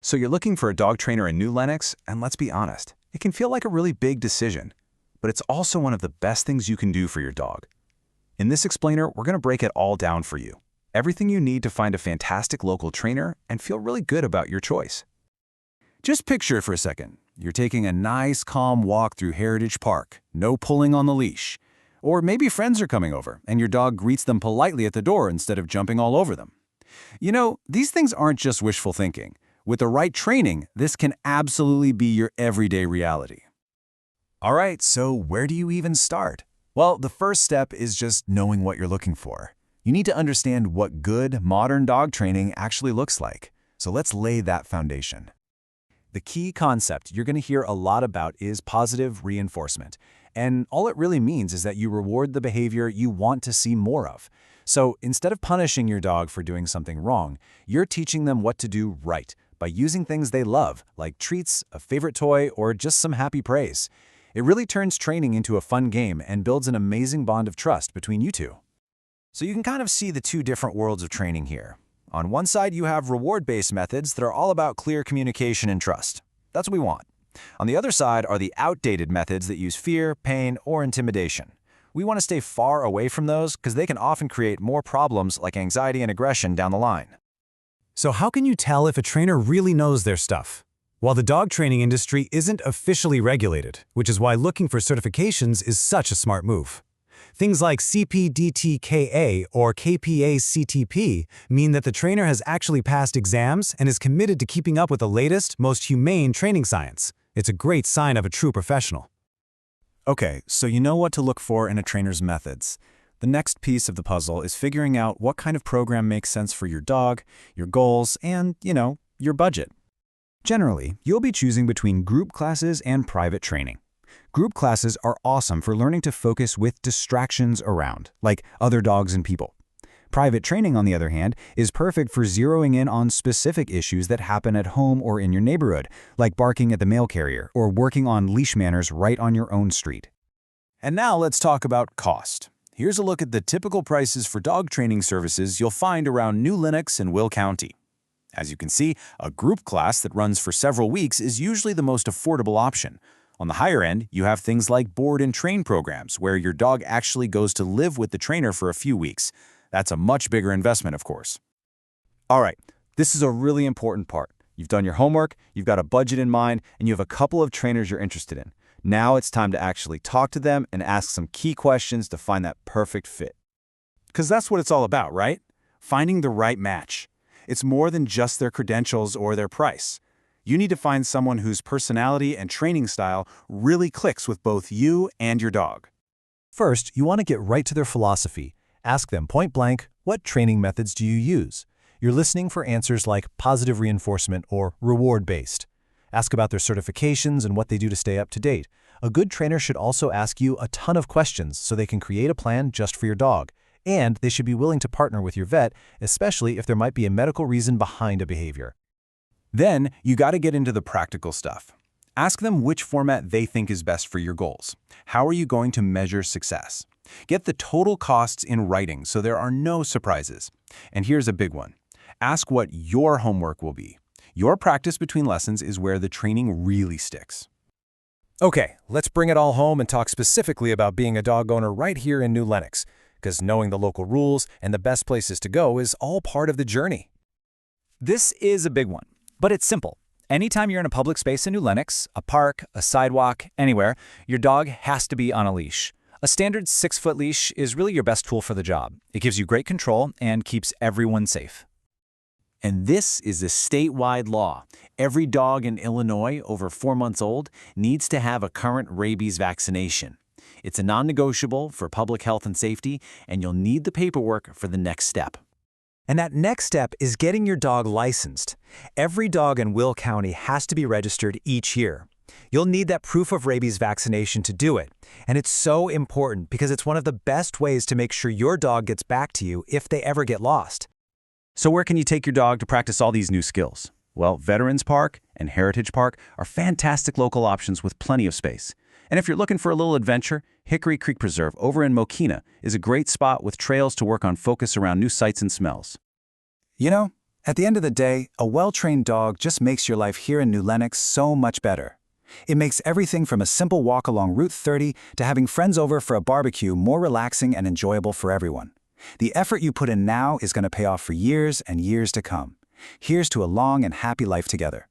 So you're looking for a dog trainer in New Lenox, and let's be honest, it can feel like a really big decision, but it's also one of the best things you can do for your dog. In this explainer, we're going to break it all down for you. Everything you need to find a fantastic local trainer and feel really good about your choice. Just picture it for a second. You're taking a nice, calm walk through Heritage Park, no pulling on the leash. Or maybe friends are coming over, and your dog greets them politely at the door instead of jumping all over them. You know, these things aren't just wishful thinking. With the right training, this can absolutely be your everyday reality. All right, so where do you even start? Well, the first step is just knowing what you're looking for. You need to understand what good, modern dog training actually looks like. So let's lay that foundation. The key concept you're going to hear a lot about is positive reinforcement. And all it really means is that you reward the behavior you want to see more of. So instead of punishing your dog for doing something wrong, you're teaching them what to do right by using things they love, like treats, a favorite toy, or just some happy praise. It really turns training into a fun game and builds an amazing bond of trust between you two. So you can kind of see the two different worlds of training here. On one side, you have reward-based methods that are all about clear communication and trust. That's what we want. On the other side are the outdated methods that use fear, pain, or intimidation. We want to stay far away from those because they can often create more problems like anxiety and aggression down the line. So how can you tell if a trainer really knows their stuff? Well, the dog training industry isn't officially regulated, which is why looking for certifications is such a smart move. Things like CPDTKA or KPA-CTP mean that the trainer has actually passed exams and is committed to keeping up with the latest, most humane training science. It's a great sign of a true professional. Okay, so you know what to look for in a trainer's methods. The next piece of the puzzle is figuring out what kind of program makes sense for your dog, your goals, and, your budget. Generally, you'll be choosing between group classes and private training. Group classes are awesome for learning to focus with distractions around, like other dogs and people. Private training, on the other hand, is perfect for zeroing in on specific issues that happen at home or in your neighborhood, like barking at the mail carrier or working on leash manners right on your own street. And now let's talk about cost. Here's a look at the typical prices for dog training services you'll find around New Lenox and Will County. As you can see, a group class that runs for several weeks is usually the most affordable option. On the higher end, you have things like board and train programs where your dog actually goes to live with the trainer for a few weeks. That's a much bigger investment, of course. All right, this is a really important part. You've done your homework, you've got a budget in mind, and you have a couple of trainers you're interested in. Now it's time to actually talk to them and ask some key questions to find that perfect fit. Because that's what it's all about, right? Finding the right match. It's more than just their credentials or their price. You need to find someone whose personality and training style really clicks with both you and your dog. First, you want to get right to their philosophy. Ask them point blank, what training methods do you use? You're listening for answers like positive reinforcement or reward-based. Ask about their certifications and what they do to stay up to date. A good trainer should also ask you a ton of questions so they can create a plan just for your dog. And they should be willing to partner with your vet, especially if there might be a medical reason behind a behavior. Then, you got to get into the practical stuff. Ask them which format they think is best for your goals. How are you going to measure success? Get the total costs in writing so there are no surprises. And here's a big one. Ask what your homework will be. Your practice between lessons is where the training really sticks. Okay, let's bring it all home and talk specifically about being a dog owner right here in New Lenox, because knowing the local rules and the best places to go is all part of the journey. This is a big one, but it's simple. Anytime you're in a public space in New Lenox, a park, a sidewalk, anywhere, your dog has to be on a leash. A standard 6-foot leash is really your best tool for the job. It gives you great control and keeps everyone safe. And this is a statewide law. Every dog in Illinois over 4 months old needs to have a current rabies vaccination. It's a non-negotiable for public health and safety, and you'll need the paperwork for the next step. And that next step is getting your dog licensed. Every dog in Will County has to be registered each year. You'll need that proof of rabies vaccination to do it. And it's so important because it's one of the best ways to make sure your dog gets back to you if they ever get lost. So where can you take your dog to practice all these new skills? Well, Veterans Park and Heritage Park are fantastic local options with plenty of space. And if you're looking for a little adventure, Hickory Creek Preserve over in Mokina is a great spot with trails to work on focus around new sights and smells. You know, At the end of the day, a well-trained dog just makes your life here in New Lenox so much better. It makes everything from a simple walk along Route 30 to having friends over for a barbecue more relaxing and enjoyable for everyone. The effort you put in now is going to pay off for years and years to come. Here's to a long and happy life together.